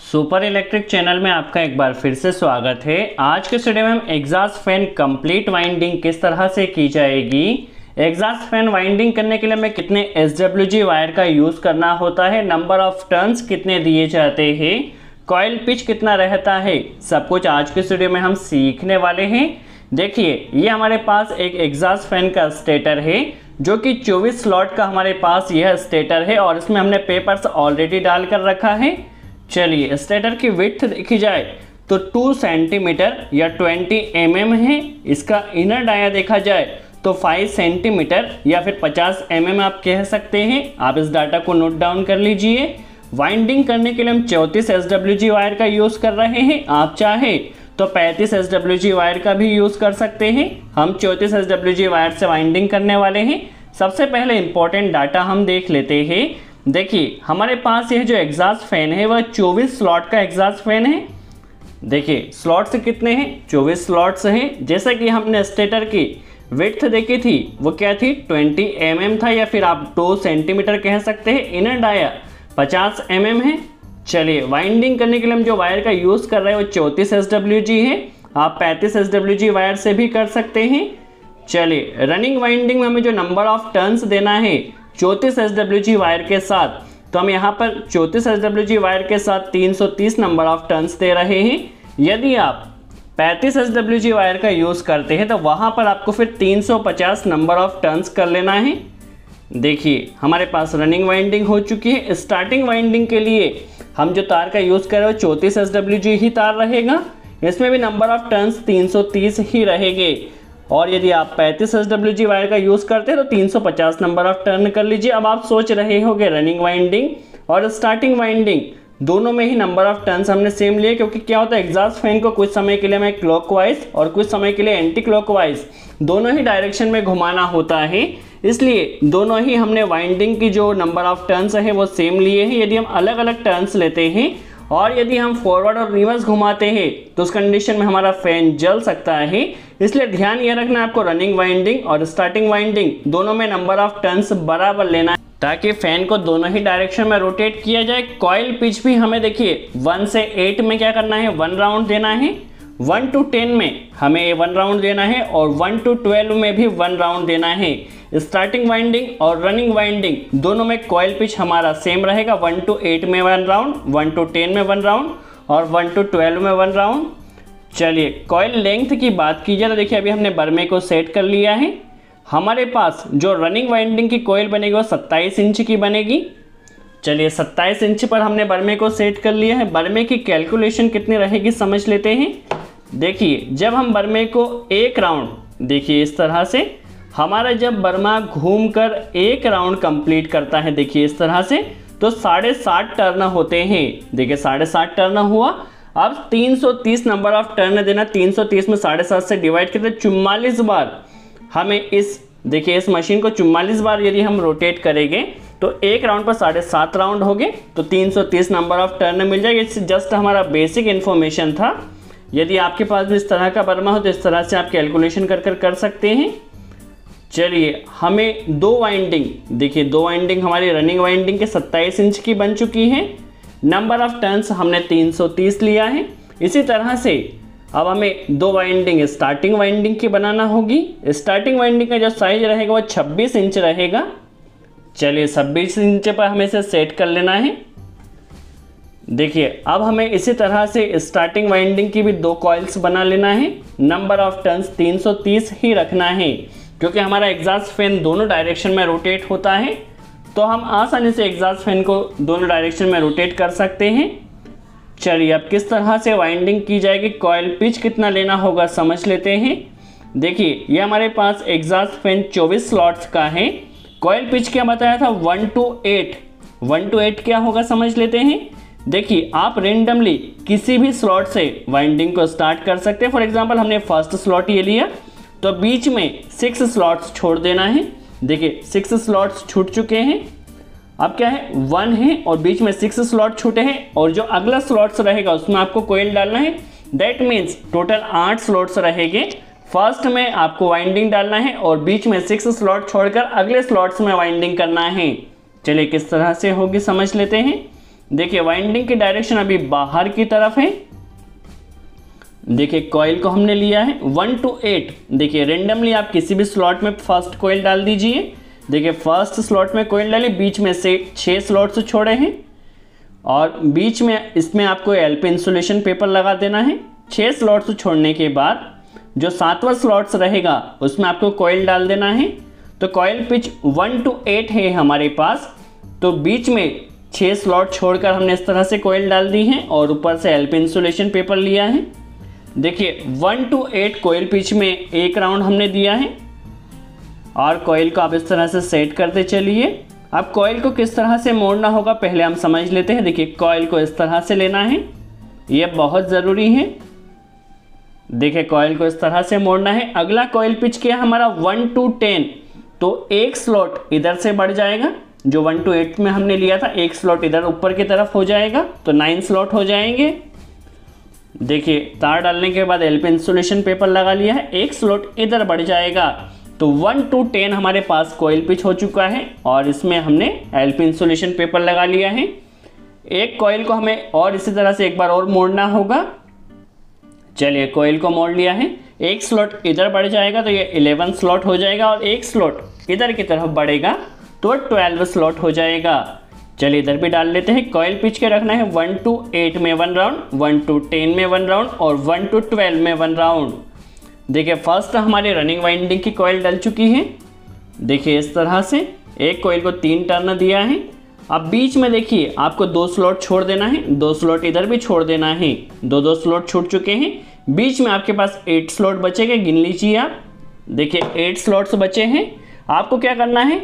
Super electric channel में आपका एक बार फिर से स्वागत है। आज के वीडियो में हम एग्जॉस्ट फैन कंप्लीट वाइंडिंग किस तरह से की जाएगी, एग्जॉस्ट फैन वाइंडिंग करने के लिए हमें कितने SWG वायर का यूज़ करना होता है, नंबर ऑफ टर्न्स कितने दिए जाते हैं, कॉइल पिच कितना रहता है, सब कुछ आज के वीडियो में हम सीखने वाले हैं। देखिए ये हमारे पास एक एग्जॉस्ट फैन का स्टेटर है जो कि 24 स्लॉट का हमारे पास यह स्टेटर है और इसमें हमने पेपर्स ऑलरेडी डाल कर रखा है। चलिए स्टेटर की विड्थ देखी जाए तो 2 सेंटीमीटर या 20 mm है। इसका इनर डाया देखा जाए तो 5 सेंटीमीटर या फिर 50 mm आप कह सकते हैं। आप इस डाटा को नोट डाउन कर लीजिए। वाइंडिंग करने के लिए हम 34 SWG वायर का यूज़ कर रहे हैं। आप चाहे तो 35 SWG वायर का भी यूज़ कर सकते हैं। हम 34 SWG वायर से वाइंडिंग करने वाले हैं। सबसे पहले इंपॉर्टेंट डाटा हम देख लेते हैं। देखिए हमारे पास यह जो एग्जॉस्ट फैन है वह 24 स्लॉट का एग्जॉस्ट फैन है। देखिए स्लॉट्स कितने हैं, 24 स्लॉट्स हैं। जैसा कि हमने स्टेटर की विड्थ देखी थी वो क्या थी, 20 mm था या फिर आप 2 सेंटीमीटर कह सकते हैं। इनर डाया 50 mm है। चलिए वाइंडिंग करने के लिए हम जो वायर का यूज़ कर रहे हैं वो 34 SWG है। आप 35 SWG वायर से भी कर सकते हैं। चलिए रनिंग वाइंडिंग में हमें जो नंबर ऑफ टर्न्स देना है 34 SWG वायर के साथ, तो हम यहाँ पर 34 SWG वायर के साथ 330 नंबर ऑफ टर्न्स दे रहे हैं। यदि आप 35 SWG वायर का यूज़ करते हैं तो वहाँ पर आपको फिर 350 नंबर ऑफ टर्न्स कर लेना है। देखिए हमारे पास रनिंग वाइंडिंग हो चुकी है। स्टार्टिंग वाइंडिंग के लिए हम जो तार का यूज़ कर रहे हो 34 SWG ही तार रहेगा। इसमें भी नंबर ऑफ टर्न्स 330 ही रहेंगे। और यदि आप 35 SWG वायर का यूज़ करते हैं तो 350 नंबर ऑफ टर्न कर लीजिए। अब आप सोच रहे होंगे रनिंग वाइंडिंग और स्टार्टिंग वाइंडिंग दोनों में ही नंबर ऑफ टर्न्स हमने सेम लिए, क्योंकि क्या होता है एग्जॉस्ट फैन को कुछ समय के लिए हमें क्लॉकवाइज और कुछ समय के लिए एंटी क्लॉकवाइज दोनों ही डायरेक्शन में घुमाना होता है। इसलिए दोनों ही हमने वाइंडिंग की जो नंबर ऑफ टर्न्स है वो सेम लिए हैं। यदि हम अलग अलग टर्न्स लेते हैं और यदि हम फॉरवर्ड और रिवर्स घुमाते हैं तो उस कंडीशन में हमारा फैन जल सकता है। इसलिए ध्यान ये रखना है आपको रनिंग वाइंडिंग और स्टार्टिंग वाइंडिंग दोनों में नंबर ऑफ टर्न्स बराबर लेना है ताकि फैन को दोनों ही डायरेक्शन में रोटेट किया जाए। कॉइल पिच भी हमें देखिए 1 से 8 में क्या करना है, 1 राउंड देना है। 1 to 10 में हमें 1 राउंड देना है और 1 to 12 में भी 1 राउंड देना है। स्टार्टिंग वाइंडिंग और रनिंग वाइंडिंग दोनों में कॉइल पिच हमारा सेम रहेगा। 1 to 8 में 1 राउंड, 1 to 10 में 1 राउंड और 1 to 12 में 1 राउंड। चलिए कॉइल लेंथ की बात की जाए तो देखिए अभी हमने बर्मे को सेट कर लिया है। हमारे पास जो रनिंग वाइंडिंग की कॉइल बनेगी वो 27 इंच की बनेगी। चलिए 27 इंच पर हमने बर्मे को सेट कर लिया है। बर्मे की कैलकुलेशन कितनी रहेगी समझ लेते हैं। देखिए जब हम बर्मे को एक राउंड, देखिए इस तरह से हमारा जब बर्मा घूमकर एक राउंड कंप्लीट करता है, देखिए इस तरह से, तो 7.5 टर्न होते हैं। देखिए 7.5 टर्न हुआ। अब 330 नंबर ऑफ टर्न देना, 330 में 7.5 से डिवाइड करते 44 बार हमें इस, देखिए इस मशीन को 44 बार यदि हम रोटेट करेंगे तो एक राउंड पर 7.5 राउंड हो गए तो 330 नंबर ऑफ टर्न मिल जाएगा। इससे जस्ट हमारा बेसिक इन्फॉर्मेशन था। यदि आपके पास भी इस तरह का बर्मा हो तो इस तरह से आप कैलकुलेशन कर सकते हैं। चलिए हमें 2 वाइंडिंग, देखिए 2 वाइंडिंग हमारी रनिंग वाइंडिंग के 27 इंच की बन चुकी है। नंबर ऑफ टर्न्स हमने 330 लिया है। इसी तरह से अब हमें 2 वाइंडिंग स्टार्टिंग वाइंडिंग की बनाना होगी। स्टार्टिंग वाइंडिंग का जो साइज रहेगा वो 26 इंच रहेगा। चलिए 26 इंच पर हमें इसे सेट कर लेना है। देखिए अब हमें इसी तरह से स्टार्टिंग वाइंडिंग की भी 2 कॉइल्स बना लेना है। नंबर ऑफ टर्न्स 330 ही रखना है क्योंकि हमारा एग्जॉस्ट फैन दोनों डायरेक्शन में रोटेट होता है, तो हम आसानी से एग्जॉस्ट फैन को दोनों डायरेक्शन में रोटेट कर सकते हैं। चलिए अब किस तरह से वाइंडिंग की जाएगी, कॉइल पिच कितना लेना होगा समझ लेते हैं। देखिए ये हमारे पास एग्जॉस्ट फैन 24 स्लॉट्स का है। कॉइल पिच क्या बताया था, 1 to 8। 1 to 8 क्या होगा समझ लेते हैं। देखिए आप रेंडमली किसी भी स्लॉट से वाइंडिंग को स्टार्ट कर सकते हैं। फॉर एग्जांपल हमने फर्स्ट स्लॉट ये लिया तो बीच में 6 स्लॉट्स छोड़ देना है। देखिए 6 स्लॉट्स छूट चुके हैं। अब क्या है, 1 है और बीच में 6 स्लॉट छूटे हैं और जो अगला स्लॉट्स रहेगा उसमें आपको कोयल डालना है। दैट मीन्स टोटल 8 स्लॉट्स रहेंगे। फर्स्ट में आपको वाइंडिंग डालना है और बीच में 6 स्लॉट छोड़कर अगले स्लॉट्स में वाइंडिंग करना है। चलिए किस तरह से होगी समझ लेते हैं। देखिए वाइंडिंग की डायरेक्शन अभी बाहर की तरफ है। देखिए कॉइल को हमने लिया है 1 to 8। देखिए रेंडमली आप किसी भी स्लॉट में फर्स्ट कॉइल डाल दीजिए। देखिए फर्स्ट स्लॉट में कॉइल डालिए, बीच में से 6 स्लॉट्स छोड़े हैं और बीच में इसमें आपको एलपी इंसुलेशन पेपर लगा देना है। 6 स्लॉट्स छोड़ने के बाद जो 7वां स्लॉट्स रहेगा उसमें आपको कॉइल डाल देना है। तो कॉइल पिच 1 to 8 है हमारे पास, तो बीच में 6 स्लॉट छोड़कर हमने इस तरह से कॉइल डाल दी है और ऊपर से एलपी इंसुलेशन पेपर लिया है। देखिए 1 to 8 कॉइल पिच में एक राउंड हमने दिया है और कॉइल को आप इस तरह से सेट करते चलिए। अब कॉइल को किस तरह से मोड़ना होगा पहले हम समझ लेते हैं। देखिए कॉइल को इस तरह से लेना है, यह बहुत ज़रूरी है। देखिए कॉइल को इस तरह से मोड़ना है। अगला कॉइल पिच क्या है हमारा 1 to 10, तो एक स्लॉट इधर से बढ़ जाएगा। जो 1 to 8 में हमने लिया था एक स्लॉट इधर ऊपर की तरफ हो जाएगा, तो 9 स्लॉट हो जाएंगे। देखिए तार डालने के बाद एलपी इंसुलेशन पेपर लगा लिया है, एक स्लॉट इधर बढ़ जाएगा, तो 1 to 10 हमारे पास कॉइल पिच हो चुका है और इसमें हमने एलपी इंसुलेशन पेपर लगा लिया है। एक कॉइल को हमें और इसी तरह से एक बार और मोड़ना होगा। चलिए कॉइल को मोड़ लिया है, एक स्लॉट इधर बढ़ जाएगा तो ये 11 स्लॉट हो जाएगा और एक स्लॉट इधर की तरफ बढ़ेगा तो 12 स्लॉट हो जाएगा। चलिए इधर भी डाल लेते हैं। कॉइल पिच के रखना है 1 to 8 में 1 राउंड, 1 to 10 में 1 राउंड और 1 to 12 में 1 राउंड। देखिए फर्स्ट हमारी रनिंग वाइंडिंग की कॉइल डल चुकी है। देखिए इस तरह से एक कॉइल को 3 टर्न दिया है। अब बीच में देखिए आपको 2 स्लॉट छोड़ देना है, 2 स्लॉट इधर भी छोड़ देना है। 2 स्लॉट छूट चुके हैं, बीच में आपके पास 8 स्लॉट बचेंगे, गिन लीजिए आप। देखिए 8 स्लॉट्स बचे हैं। आपको क्या करना है,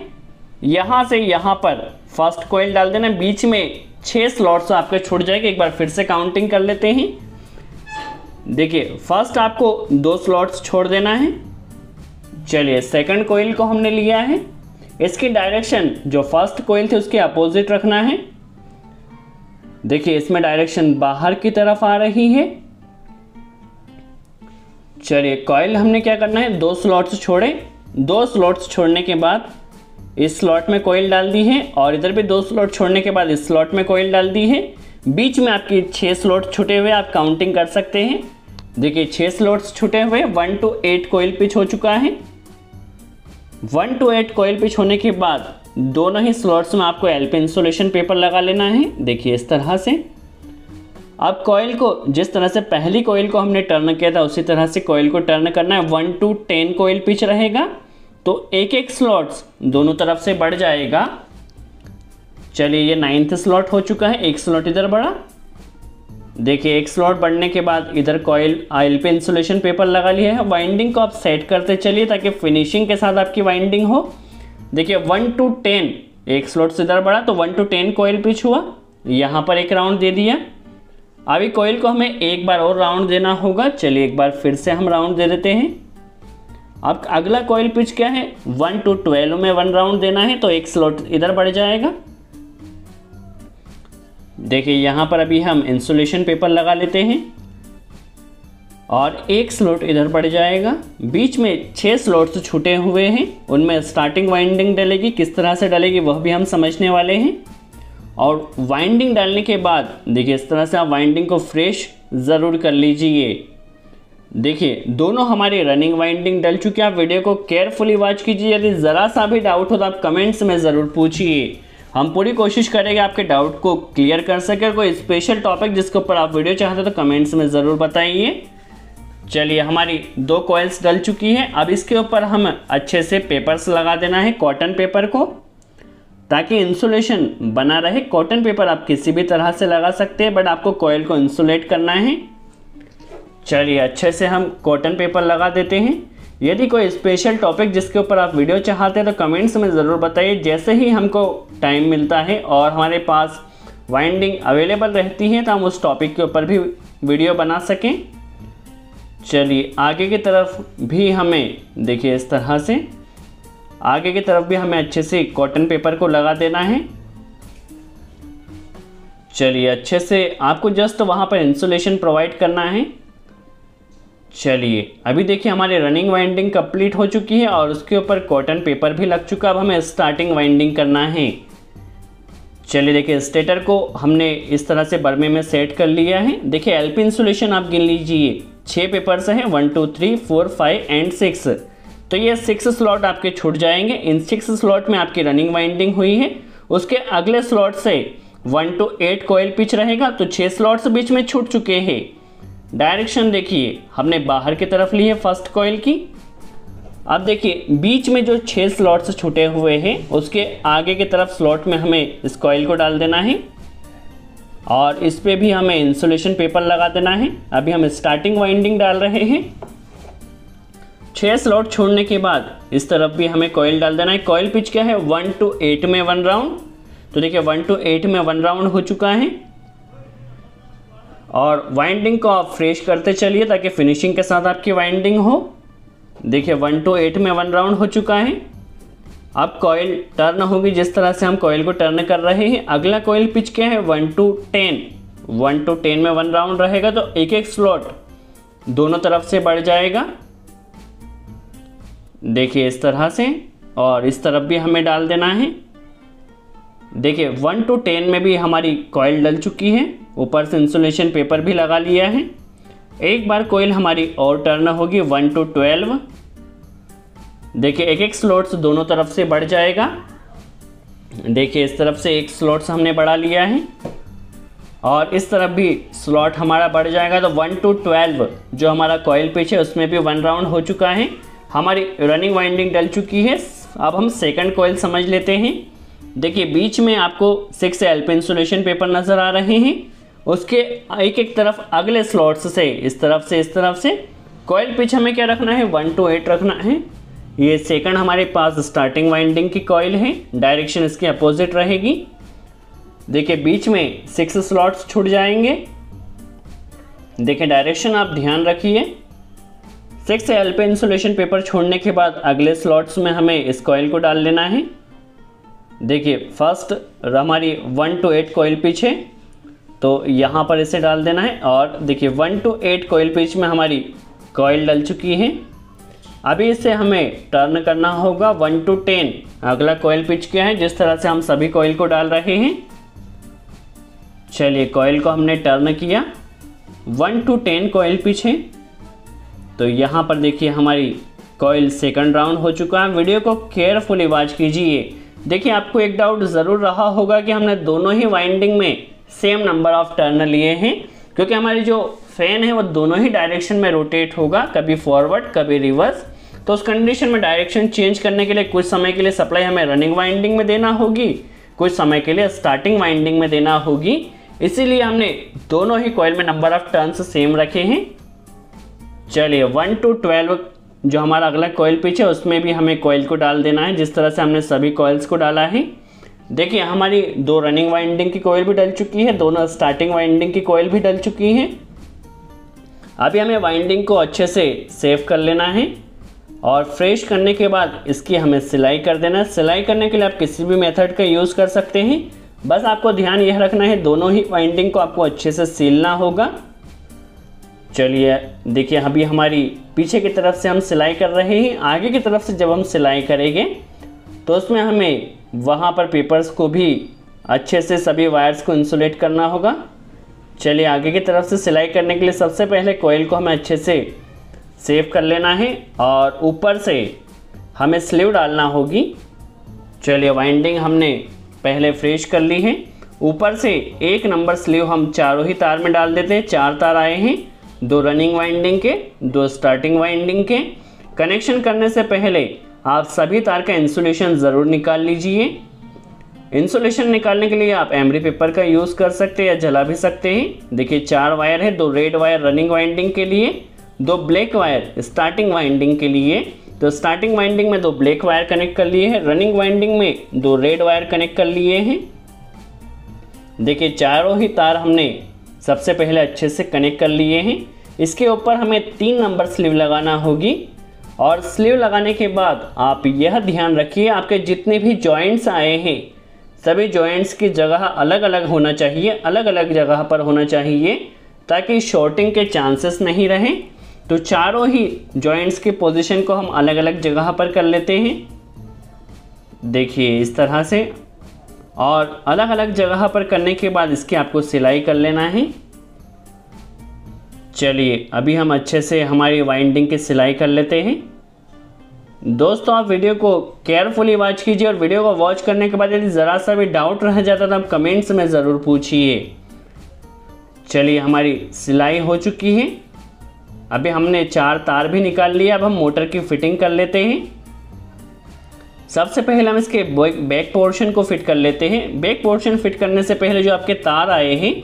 यहाँ से यहाँ पर फर्स्ट कॉइल डाल देना, बीच में 6 स्लॉट्स आपके छूट जाएंगे। एक बार फिर से काउंटिंग कर लेते हैं। देखिए फर्स्ट आपको 2 स्लॉट्स छोड़ देना है। चलिए सेकंड कॉइल को हमने लिया है, इसकी डायरेक्शन जो फर्स्ट कॉइल थी उसके अपोजिट रखना है। देखिए इसमें डायरेक्शन बाहर की तरफ आ रही है। चलिए कॉइल हमने क्या करना है, 2 स्लॉट्स छोड़े, 2 स्लॉट्स छोड़ने के बाद इस स्लॉट में कॉइल डाल दी है और इधर भी 2 स्लॉट छोड़ने के बाद इस स्लॉट में कॉइल डाल दी है। बीच में आपकी 6 स्लॉट छूटे हुए आप काउंटिंग कर सकते हैं। देखिए 6 स्लॉट्स छूटे हुए, 1 to 8 कॉइल पिच हो चुका है। 1 to 8 कॉइल पिच होने के बाद दोनों ही स्लॉट्स में आपको एलपी इंसुलेशन पेपर लगा लेना है। देखिए इस तरह से। अब कॉइल को जिस तरह से पहली कॉइल को हमने टर्न किया था उसी तरह से कॉइल को टर्न करना है। 1 to 10 कॉइल पिच रहेगा, तो एक स्लॉट्स दोनों तरफ से बढ़ जाएगा। चलिए ये 9th स्लॉट हो चुका है, एक स्लॉट इधर बढ़ा। देखिए एक स्लॉट बढ़ने के बाद इधर कॉइल एलपी इंसुलेशन पेपर लगा लिया है। वाइंडिंग को आप सेट करते चलिए ताकि फिनिशिंग के साथ आपकी वाइंडिंग हो। देखिए 1 to 10 एक स्लॉट से इधर बढ़ा तो 1 to 10 कॉइल पिच हुआ, यहाँ पर एक राउंड दे दिया। अभी कॉइल को हमें एक बार और राउंड देना होगा। चलिए एक बार फिर से हम राउंड दे देते हैं। अब अगला कॉइल पिच क्या है, 1 to 12 में 1 राउंड देना है, तो एक स्लॉट इधर बढ़ जाएगा। देखिए यहाँ पर अभी हम इंसुलेशन पेपर लगा लेते हैं और एक स्लॉट इधर बढ़ जाएगा। बीच में 6 स्लॉट्स छूटे हुए हैं, उनमें स्टार्टिंग वाइंडिंग डलेगी, किस तरह से डलेगी वह भी हम समझने वाले हैं। और वाइंडिंग डालने के बाद देखिए इस तरह से आप वाइंडिंग को फ्रेश ज़रूर कर लीजिए। देखिए दोनों हमारी रनिंग वाइंडिंग डल चुकी है। आप वीडियो को केयरफुली वॉच कीजिए। यदि ज़रा सा भी डाउट हो तो आप कमेंट्स में ज़रूर पूछिए, हम पूरी कोशिश करेंगे आपके डाउट को क्लियर कर सके। कोई स्पेशल टॉपिक जिसके ऊपर आप वीडियो चाहते हो तो कमेंट्स में ज़रूर बताइए। चलिए हमारी 2 कॉइल्स डल चुकी है। अब इसके ऊपर हम अच्छे से पेपर्स लगा देना है, कॉटन पेपर को, ताकि इंसुलेशन बना रहे। कॉटन पेपर आप किसी भी तरह से लगा सकते हैं, बट आपको कॉइल को इंसुलेट करना है। चलिए अच्छे से हम कॉटन पेपर लगा देते हैं। यदि कोई स्पेशल टॉपिक जिसके ऊपर आप वीडियो चाहते हैं तो कमेंट्स में ज़रूर बताइए। जैसे ही हमको टाइम मिलता है और हमारे पास वाइंडिंग अवेलेबल रहती है तो हम उस टॉपिक के ऊपर भी वीडियो बना सकें। चलिए आगे की तरफ भी हमें देखिए इस तरह से आगे की तरफ भी हमें अच्छे से कॉटन पेपर को लगा देना है। चलिए अच्छे से आपको जस्ट वहाँ पर इंसुलेशन प्रोवाइड करना है। चलिए अभी देखिए हमारी रनिंग वाइंडिंग कंप्लीट हो चुकी है और उसके ऊपर कॉटन पेपर भी लग चुका। अब हमें स्टार्टिंग वाइंडिंग करना है। चलिए देखिए स्टेटर को हमने इस तरह से बर्मे में सेट कर लिया है। देखिए एलपी इंसुलेशन आप गिन लीजिए 6 पेपर्स हैं 1 2 3 4 5 एंड 6। तो ये 6 स्लॉट आपके छूट जाएंगे। इन 6 स्लॉट में आपकी रनिंग वाइंडिंग हुई है। उसके अगले स्लॉट से 1 to 8 कॉइल पिच रहेगा, तो 6 स्लॉट्स बीच में छूट चुके हैं। डायरेक्शन देखिए हमने बाहर की तरफ ली है फर्स्ट कॉइल की। अब देखिए बीच में जो 6 स्लॉट्स छूटे हुए हैं उसके आगे की तरफ स्लॉट में हमें इस कॉइल को डाल देना है और इस पे भी हमें इंसुलेशन पेपर लगा देना है। अभी हम स्टार्टिंग वाइंडिंग डाल रहे हैं। 6 स्लॉट छोड़ने के बाद इस तरफ भी हमें कॉइल डाल देना है। कॉइल पिच क्या है 1 to 8 में 1 राउंड। तो देखिए 1 to 8 में 1 राउंड हो चुका है और वाइंडिंग को आप फ्रेश करते चलिए ताकि फिनिशिंग के साथ आपकी वाइंडिंग हो। देखिए 1 to 8 में 1 राउंड हो चुका है। अब कॉइल टर्न होगी जिस तरह से हम कॉइल को टर्न कर रहे हैं। अगला कॉइल पिच क्या है 1 to 10। 1 to 10 में 1 राउंड रहेगा, तो एक एक स्लॉट दोनों तरफ से बढ़ जाएगा। देखिए इस तरह से, और इस तरफ भी हमें डाल देना है। देखिए 1 to 10 में भी हमारी कॉइल डल चुकी है, ऊपर से इंसुलेशन पेपर भी लगा लिया है। एक बार कॉइल हमारी और टर्न होगी 1 to 12। देखिए एक एक स्लॉट्स दोनों तरफ से बढ़ जाएगा। देखिए इस तरफ से एक स्लॉट्स हमने बढ़ा लिया है और इस तरफ भी स्लॉट हमारा बढ़ जाएगा। तो 1 to 12 जो हमारा कॉइल पिच है उसमें भी 1 राउंड हो चुका है। हमारी रनिंग वाइंडिंग डल चुकी है। अब हम सेकंड कॉइल समझ लेते हैं। देखिए बीच में आपको 6 एलपी इंसुलेशन पेपर नज़र आ रहे हैं। उसके एक एक तरफ अगले स्लॉट्स से इस तरफ से कॉइल पिच हमें क्या रखना है 1 to 8 रखना है। ये सेकंड हमारे पास स्टार्टिंग वाइंडिंग की कॉइल है। डायरेक्शन इसकी अपोजिट रहेगी। देखिए बीच में 6 स्लॉट्स छूट जाएंगे। देखिए डायरेक्शन आप ध्यान रखिए। 6 एलपी इंसुलेशन पेपर छोड़ने के बाद अगले स्लॉट्स में हमें इस कॉइल को डाल लेना है। देखिए फर्स्ट हमारी 1 to 8 कॉइल पिच है, तो यहाँ पर इसे डाल देना है। और देखिए 1 to 8 कॉइल पिच में हमारी कॉइल डल चुकी है। अभी इसे हमें टर्न करना होगा 1 to 10। अगला कॉइल पिच क्या है, जिस तरह से हम सभी कॉइल को डाल रहे हैं। चलिए कॉइल को हमने टर्न किया। 1 to 10 कॉइल पिच है, तो यहाँ पर देखिए हमारी कॉइल सेकंड राउंड हो चुका है। वीडियो को केयरफुली वॉच कीजिए। देखिए आपको एक डाउट ज़रूर रहा होगा कि हमने दोनों ही वाइंडिंग में सेम नंबर ऑफ टर्न लिए हैं, क्योंकि हमारी जो फैन है वो दोनों ही डायरेक्शन में रोटेट होगा, कभी फॉरवर्ड कभी रिवर्स। तो उस कंडीशन में डायरेक्शन चेंज करने के लिए कुछ समय के लिए सप्लाई हमें रनिंग वाइंडिंग में देना होगी, कुछ समय के लिए स्टार्टिंग वाइंडिंग में देना होगी। इसीलिए हमने दोनों ही कॉइल में नंबर ऑफ टर्न्स सेम रखे हैं। चलिए 1 to 12 जो हमारा अगला कॉइल पिच है उसमें भी हमें कॉइल को डाल देना है, जिस तरह से हमने सभी कॉइल्स को डाला है। देखिए हमारी 2 रनिंग वाइंडिंग की कॉइल भी डल चुकी है, दोनों स्टार्टिंग वाइंडिंग की कॉइल भी डल चुकी है। अभी हमें वाइंडिंग को अच्छे से सेव कर लेना है और फ्रेश करने के बाद इसकी हमें सिलाई कर देना है। सिलाई करने के लिए आप किसी भी मेथड का यूज़ कर सकते हैं, बस आपको ध्यान यह रखना है दोनों ही वाइंडिंग को आपको अच्छे से सीलना होगा। चलिए देखिए अभी हमारी पीछे की तरफ से हम सिलाई कर रहे हैं। आगे की तरफ से जब हम सिलाई करेंगे तो उसमें हमें वहाँ पर पेपर्स को भी अच्छे से सभी वायर्स को इंसुलेट करना होगा। चलिए आगे की तरफ से सिलाई करने के लिए सबसे पहले कॉइल को हमें अच्छे से सेव कर लेना है और ऊपर से हमें स्लीव डालना होगी। चलिए वाइंडिंग हमने पहले फ्रेश कर ली है। ऊपर से 1 नंबर स्लीव हम चारों ही तार में डाल देते हैं। 4 तार आए हैं, 2 रनिंग वाइंडिंग के, 2 स्टार्टिंग वाइंडिंग के। कनेक्शन करने से पहले आप सभी तार का इंसुलेशन ज़रूर निकाल लीजिए। इंसुलेशन निकालने के लिए आप एमरी पेपर का यूज़ कर सकते हैं या जला भी सकते हैं। देखिए 4 वायर है, 2 रेड वायर रनिंग वाइंडिंग के लिए, 2 ब्लैक वायर स्टार्टिंग वाइंडिंग के लिए। तो स्टार्टिंग वाइंडिंग में 2 ब्लैक वायर कनेक्ट कर लिए हैं, रनिंग वाइंडिंग में 2 रेड वायर कनेक्ट कर लिए हैं। देखिए चारों ही तार हमने सबसे पहले अच्छे से कनेक्ट कर लिए हैं। इसके ऊपर हमें 3 नंबर स्लीव लगाना होगी और स्लीव लगाने के बाद आप यह ध्यान रखिए आपके जितने भी जॉइंट्स आए हैं सभी जॉइंट्स की जगह अलग अलग होना चाहिए, अलग अलग जगह पर होना चाहिए ताकि शॉर्टिंग के चांसेस नहीं रहें। तो चारों ही जॉइंट्स की पोजीशन को हम अलग अलग जगह पर कर लेते हैं। देखिए इस तरह से और अलग अलग जगह पर करने के बाद इसकी आपको सिलाई कर लेना है। चलिए अभी हम अच्छे से हमारी वाइंडिंग की सिलाई कर लेते हैं। दोस्तों आप वीडियो को केयरफुली वॉच कीजिए और वीडियो को वॉच करने के बाद यदि ज़रा सा भी डाउट रह जाता तो आप कमेंट्स में ज़रूर पूछिए। चलिए हमारी सिलाई हो चुकी है। अभी हमने 4 तार भी निकाल लिया। अब हम मोटर की फिटिंग कर लेते हैं। सबसे पहले हम इसके बैक पोर्शन को फिट कर लेते हैं। बैक पोर्शन फिट करने से पहले जो आपके तार आए हैं,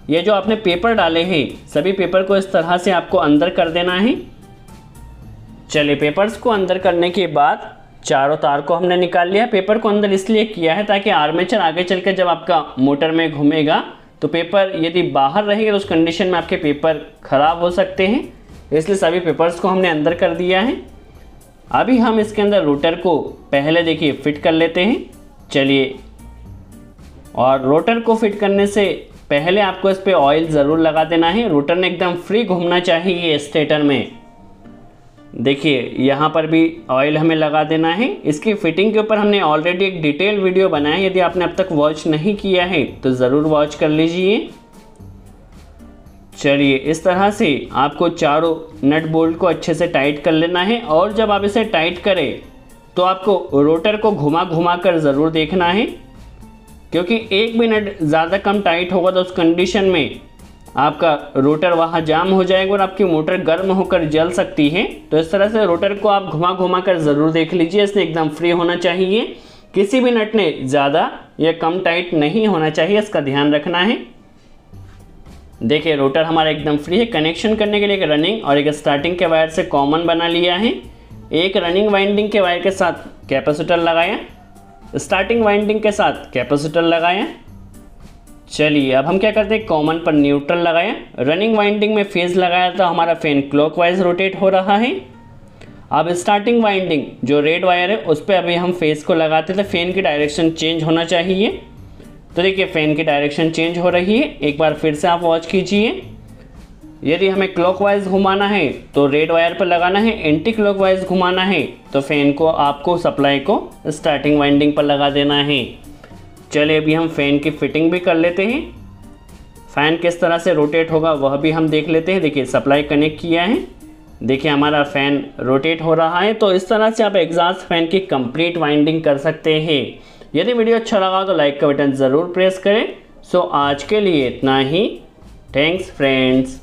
ये जो आपने पेपर डाले हैं, सभी पेपर को इस तरह से आपको अंदर कर देना है। चलिए पेपर्स को अंदर करने के बाद चारों तार को हमने निकाल लिया। पेपर को अंदर इसलिए किया है ताकि आर्मेचर आगे चलकर जब आपका मोटर में घूमेगा तो पेपर यदि बाहर रहेगा तो उस कंडीशन में आपके पेपर ख़राब हो सकते हैं, इसलिए सभी पेपर्स को हमने अंदर कर दिया है। अभी हम इसके अंदर रोटर को पहले देखिए फिट कर लेते हैं। चलिए, और रोटर को फिट करने से पहले आपको इस पर ऑयल ज़रूर लगा देना है। रोटर ने एकदम फ्री घूमना चाहिए स्टेटर में। देखिए यहाँ पर भी ऑयल हमें लगा देना है। इसकी फिटिंग के ऊपर हमने ऑलरेडी एक डिटेल वीडियो बनाया है, यदि आपने अब तक वॉच नहीं किया है तो ज़रूर वॉच कर लीजिए। चलिए इस तरह से आपको चारों नट बोल्ट को अच्छे से टाइट कर लेना है। और जब आप इसे टाइट करें तो आपको रोटर को घुमा घुमा कर ज़रूर देखना है, क्योंकि एक भी नट ज़्यादा कम टाइट होगा तो उस कंडीशन में आपका रोटर वहाँ जाम हो जाएगा और आपकी मोटर गर्म होकर जल सकती है। तो इस तरह से रोटर को आप घुमा घुमा कर ज़रूर देख लीजिए। इसने एकदम फ्री होना चाहिए, किसी भी नट ने ज़्यादा या कम टाइट नहीं होना चाहिए, इसका ध्यान रखना है। देखिए रोटर हमारा एकदम फ्री है। कनेक्शन करने के लिए एक रनिंग और एक स्टार्टिंग के वायर से कॉमन बना लिया है। एक रनिंग वाइंडिंग के वायर के साथ कैपेसिटर लगाया, स्टार्टिंग वाइंडिंग के साथ कैपेसिटर लगाया। चलिए अब हम क्या करते हैं, कॉमन पर न्यूट्रल लगाया। रनिंग वाइंडिंग में फेज लगाया तो हमारा फैन क्लॉकवाइज रोटेट हो रहा है। अब स्टार्टिंग वाइंडिंग जो रेड वायर है उस पर अभी हम फेज को लगाते थे, फैन की डायरेक्शन चेंज होना चाहिए। तो देखिए फैन की डायरेक्शन चेंज हो रही है। एक बार फिर से आप वॉच कीजिए। यदि हमें क्लॉकवाइज घुमाना है तो रेड वायर पर लगाना है, एंटी क्लॉकवाइज घुमाना है तो फैन को आपको सप्लाई को स्टार्टिंग वाइंडिंग पर लगा देना है। चलिए अभी हम फ़ैन की फिटिंग भी कर लेते हैं। फ़ैन किस तरह से रोटेट होगा वह भी हम देख लेते हैं। देखिए सप्लाई कनेक्ट किया है, देखिए हमारा फ़ैन रोटेट हो रहा है। तो इस तरह से आप एग्जॉस्ट फ़ैन की कंप्लीट वाइंडिंग कर सकते हैं। यदि वीडियो अच्छा लगा तो लाइक का बटन ज़रूर प्रेस करें। सो आज के लिए इतना ही। Thanks friends.